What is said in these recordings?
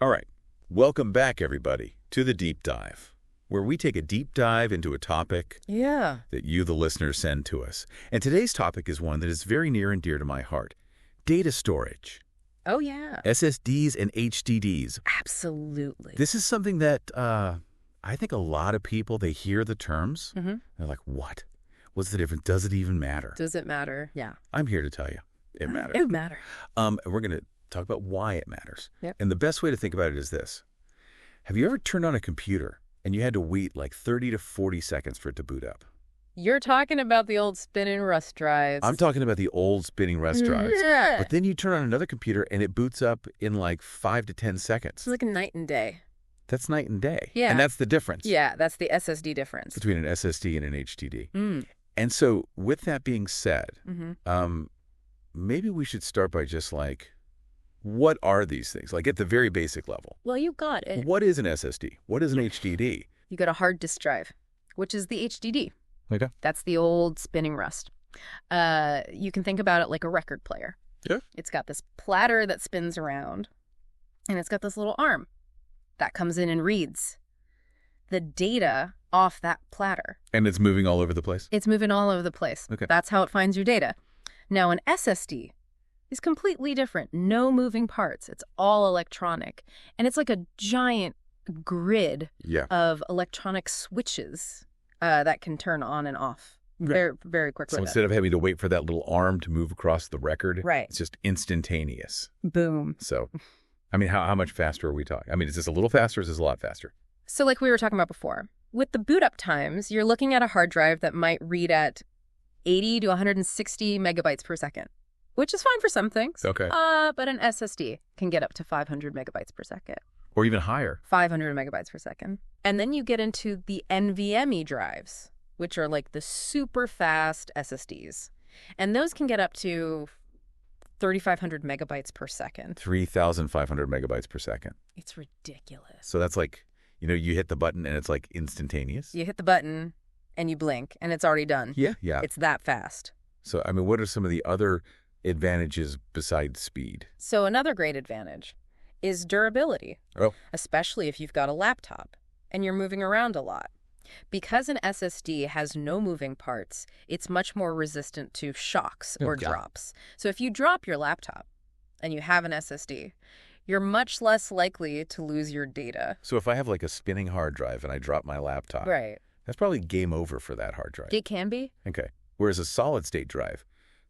All right. Welcome back, everybody, to the Deep Dive, where we take a deep dive into a topic that you, the listeners, send to us. And today's topic is one that is very near and dear to my heart. Data storage. Oh, yeah. SSDs and HDDs. Absolutely. This is something that I think a lot of people, they hear the terms. They're like, what? What's the difference? Does it even matter? Does it matter? Yeah. I'm here to tell you it matters. It matters. And we're going to talk about why it matters. Yep. And the best way to think about it is this. Have you ever turned on a computer and you had to wait like 30 to 40 seconds for it to boot up? You're talking about the old spinning rust drives. I'm talking about the old spinning rust drives. Yeah. But then you turn on another computer and it boots up in like 5 to 10 seconds. It's like a night and day. That's night and day. Yeah. And that's the difference. Yeah, that's the SSD difference. Between an SSD and an HDD. And so with that being said, maybe we should start by just like, what are these things? Like at the very basic level. Well, you got it. What is an SSD? What is an HDD? You got a hard disk drive, which is the HDD. Okay. That's the old spinning rust. You can think about it like a record player. Yeah. It's got this platter that spins around, and it's got this little arm that comes in and reads the data off that platter. And it's moving all over the place? It's moving all over the place. Okay. That's how it finds your data. Now, an SSD is completely different. No moving parts. It's all electronic. And it's like a giant grid of electronic switches that can turn on and off very, very quickly. So instead of having to wait for that little arm to move across the record, right, it's just instantaneous. Boom. So, I mean, how much faster are we talking? I mean, is this a little faster or is this a lot faster? So like we were talking about before, with the boot up times, you're looking at a hard drive that might read at 80 to 160 megabytes per second, which is fine for some things. Okay. But an SSD can get up to 500 megabytes per second. Or even higher. 500 megabytes per second. And then you get into the NVMe drives, which are like the super fast SSDs. And those can get up to 3,500 megabytes per second. 3,500 megabytes per second. It's ridiculous. So that's like, you hit the button and it's like instantaneous? You hit the button and you blink and it's already done. Yeah. It's that fast. So, I mean, what are some of the other advantages besides speed? So another great advantage is durability, especially if you've got a laptop and you're moving around a lot. Because an SSD has no moving parts, it's much more resistant to shocks or drops. So if you drop your laptop and you have an SSD, you're much less likely to lose your data. So if I have like a spinning hard drive and I drop my laptop, right, that's probably game over for that hard drive. It can be. Okay. Whereas a solid state drive,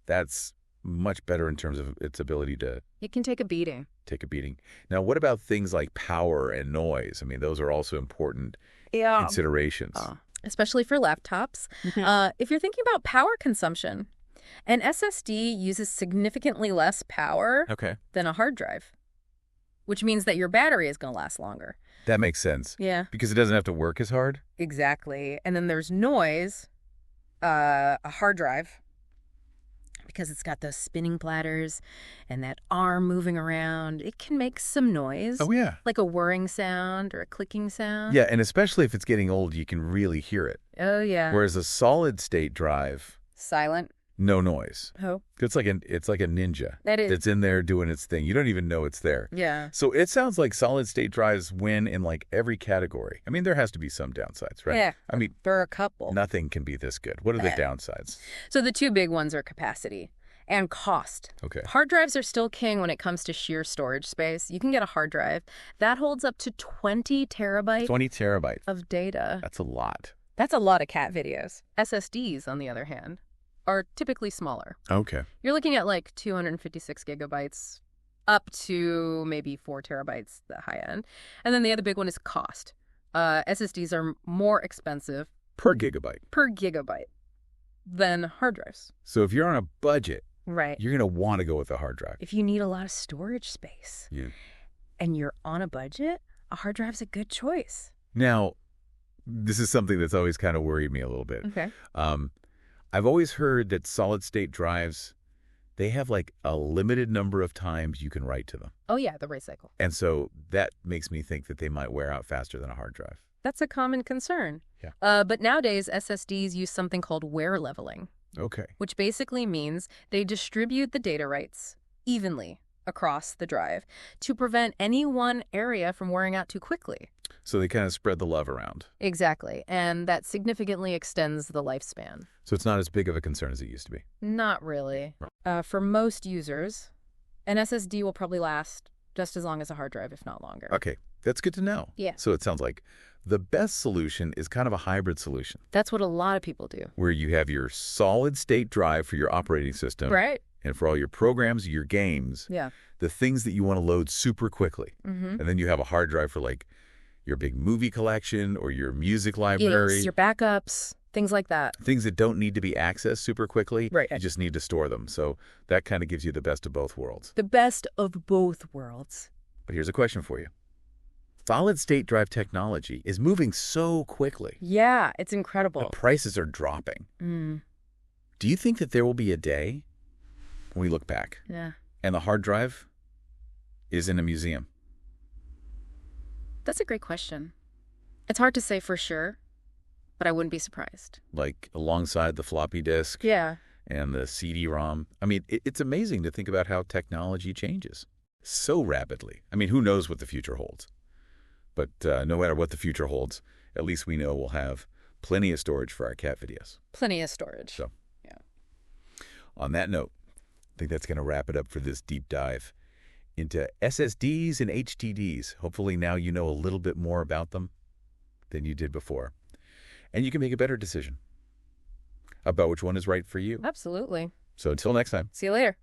that's much better in terms of its ability to... It can take a beating. Now, what about things like power and noise? I mean, those are also important considerations. Especially for laptops. If you're thinking about power consumption, an SSD uses significantly less power than a hard drive, which means that your battery is going to last longer. That makes sense. Yeah. Because it doesn't have to work as hard? Exactly. And then there's noise, a hard drive, because it's got those spinning platters and that arm moving around, it can make some noise. Oh, yeah. Like a whirring sound or a clicking sound. Yeah, and especially if it's getting old, you can really hear it. Oh, yeah. Whereas a solid-state drive... Silent. No noise. Oh. It's like a ninja. That is. It's in there doing its thing. You don't even know it's there. Yeah. So it sounds like solid-state drives win in like every category. I mean, there has to be some downsides, right? Yeah. I mean, there are a couple. Nothing can be this good. What are the downsides? So the two big ones are capacity and cost. Okay. Hard drives are still king when it comes to sheer storage space. You can get a hard drive that holds up to 20 terabytes. 20 terabytes. Of data. That's a lot. That's a lot of cat videos. SSDs, on the other hand, are typically smaller. Okay. You're looking at like 256 gigabytes up to maybe 4 terabytes, the high end. And then the other big one is cost. SSDs are more expensive. Per gigabyte. Than hard drives. So if you're on a budget, right, you're going to want to go with a hard drive. If you need a lot of storage space and you're on a budget, a hard drive's a good choice. Now, this is something that's always kind of worried me a little bit. Okay. I've always heard that solid-state drives, they have like a limited number of times you can write to them. Oh, yeah, the write cycle. And so that makes me think that they might wear out faster than a hard drive. That's a common concern. Yeah. But nowadays, SSDs use something called wear leveling. Okay. Which basically means they distribute the data writes evenly across the drive to prevent any one area from wearing out too quickly. So they kind of spread the love around. Exactly, and that significantly extends the lifespan. So it's not as big of a concern as it used to be? Not really. For most users, an SSD will probably last just as long as a hard drive, if not longer. Okay, that's good to know. Yeah. So it sounds like the best solution is kind of a hybrid solution. That's what a lot of people do. Where you have your solid-state drive for your operating system. Right. And for all your programs, your games. Yeah. The things that you want to load super quickly. And then you have a hard drive for like your big movie collection or your music library. Yes, your backups, things like that. Things that don't need to be accessed super quickly. Right. You just need to store them. So that kind of gives you the best of both worlds. The best of both worlds. But here's a question for you. Solid-state drive technology is moving so quickly. Yeah, it's incredible. The prices are dropping. Do you think that there will be a day when we look back and the hard drive is in a museum? That's a great question. It's hard to say for sure, but I wouldn't be surprised. Like alongside the floppy disk and the CD-ROM. I mean, it's amazing to think about how technology changes so rapidly. I mean, who knows what the future holds? But no matter what the future holds, at least we know we'll have plenty of storage for our cat videos. Plenty of storage. So, on that note, I think that's going to wrap it up for this deep dive into SSDs and HDDs. Hopefully now you know a little bit more about them than you did before. And you can make a better decision about which one is right for you. Absolutely. So until next time. See you later.